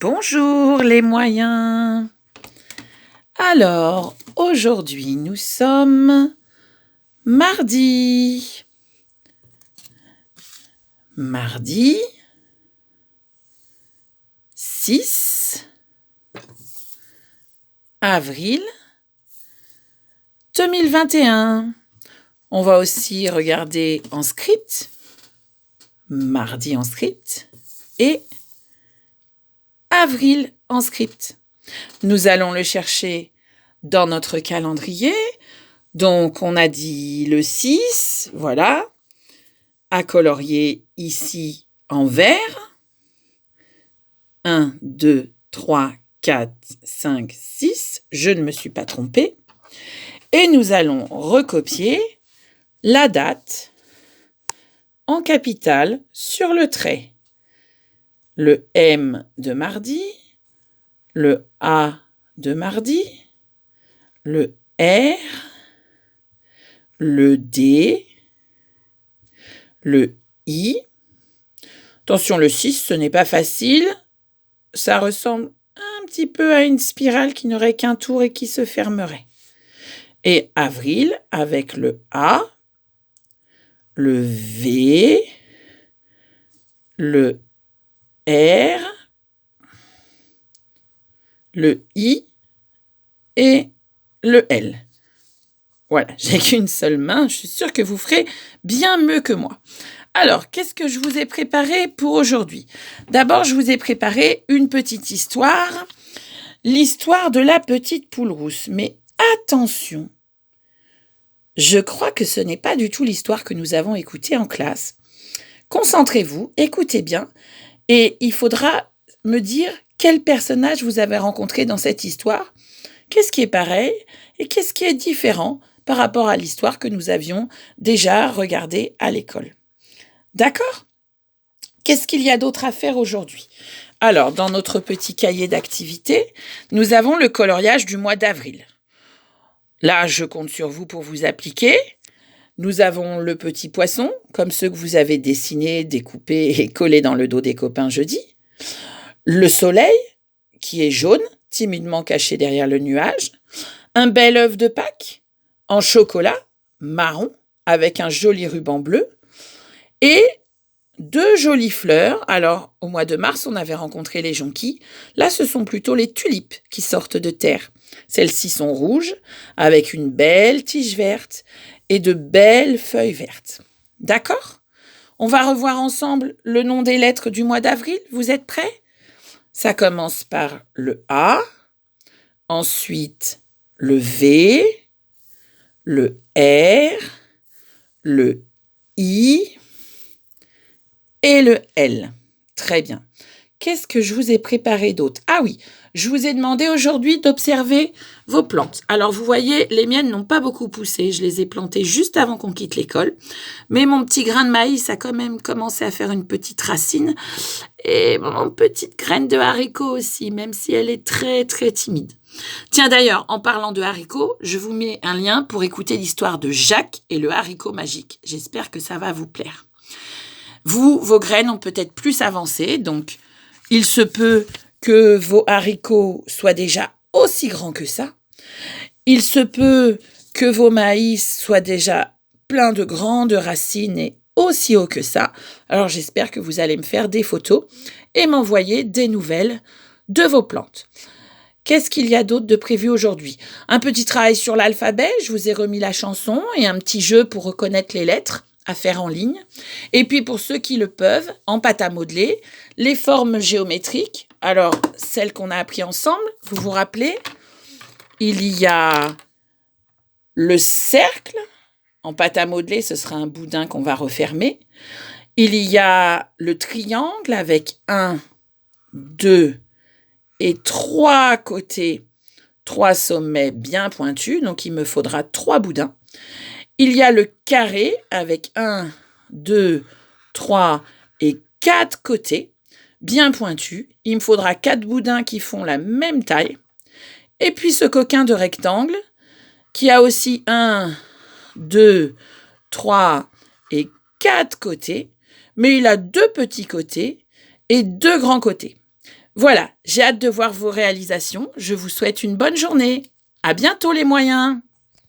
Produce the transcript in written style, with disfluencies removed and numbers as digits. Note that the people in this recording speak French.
Bonjour les moyens. Alors, aujourd'hui, nous sommes mardi. Mardi 6 avril 2021. On va aussi regarder en script, mardi en script et avril en script. Nous allons le chercher dans notre calendrier. Donc, on a dit le 6, voilà, à colorier ici en vert. 1, 2, 3, 4, 5, 6. Je ne me suis pas trompée. Et nous allons recopier la date en capitale sur le trait. Le M de mardi, le A de mardi, le R, le D, le I. Attention, le 6, ce n'est pas facile. Ça ressemble un petit peu à une spirale qui n'aurait qu'un tour et qui se fermerait. Et avril avec le A, le V, le R, le I et le L. Voilà, j'ai qu'une seule main, je suis sûre que vous ferez bien mieux que moi. Alors, qu'est-ce que je vous ai préparé pour aujourd'hui? D'abord, je vous ai préparé une petite histoire, l'histoire de la petite poule rousse. Mais attention, je crois que ce n'est pas du tout l'histoire que nous avons écoutée en classe. Concentrez-vous, écoutez bien, et il faudra me dire quel personnage vous avez rencontré dans cette histoire, qu'est-ce qui est pareil et qu'est-ce qui est différent par rapport à l'histoire que nous avions déjà regardée à l'école. D'accord? Qu'est-ce qu'il y a d'autre à faire aujourd'hui? Alors, dans notre petit cahier d'activités, nous avons le coloriage du mois d'avril. Là, je compte sur vous pour vous appliquer. Nous avons le petit poisson, comme ceux que vous avez dessinés, découpés et collés dans le dos des copains jeudi. Le soleil, qui est jaune, timidement caché derrière le nuage. Un bel œuf de Pâques, en chocolat, marron, avec un joli ruban bleu. Et 2 jolies fleurs. Alors, au mois de mars, on avait rencontré les jonquilles. Là, ce sont plutôt les tulipes qui sortent de terre. Celles-ci sont rouges, avec une belle tige verte et de belles feuilles vertes. D'accord? On va revoir ensemble le nom des lettres du mois d'avril. Vous êtes prêts? Ça commence par le A, ensuite le V, le R, le I et le L. Très bien. Qu'est-ce que je vous ai préparé d'autre? Ah oui, je vous ai demandé aujourd'hui d'observer vos plantes. Alors vous voyez, les miennes n'ont pas beaucoup poussé. Je les ai plantées juste avant qu'on quitte l'école. Mais mon petit grain de maïs a quand même commencé à faire une petite racine. Et mon petite graine de haricot aussi, même si elle est très très timide. Tiens d'ailleurs, en parlant de haricots, je vous mets un lien pour écouter l'histoire de Jacques et le haricot magique. J'espère que ça va vous plaire. Vous, vos graines ont peut-être plus avancé, donc il se peut que vos haricots soient déjà aussi grands que ça. Il se peut que vos maïs soient déjà pleins de grandes racines et aussi hauts que ça. Alors j'espère que vous allez me faire des photos et m'envoyer des nouvelles de vos plantes. Qu'est-ce qu'il y a d'autre de prévu aujourd'hui? Un petit travail sur l'alphabet, je vous ai remis la chanson et un petit jeu pour reconnaître les lettres à faire en ligne. Et puis pour ceux qui le peuvent, en pâte à modeler, les formes géométriques. Alors, celles qu'on a appris ensemble, vous vous rappelez? Il y a le cercle. En pâte à modeler, ce sera un boudin qu'on va refermer. Il y a le triangle avec 1, 2 et 3 côtés, 3 sommets bien pointus. Donc, il me faudra 3 boudins. Il y a le carré avec 1, 2, 3 et 4 côtés bien pointus. Il me faudra 4 boudins qui font la même taille. Et puis ce coquin de rectangle qui a aussi 1, 2, 3 et 4 côtés. Mais il a 2 petits côtés et 2 grands côtés. Voilà, j'ai hâte de voir vos réalisations. Je vous souhaite une bonne journée. À bientôt les moyens!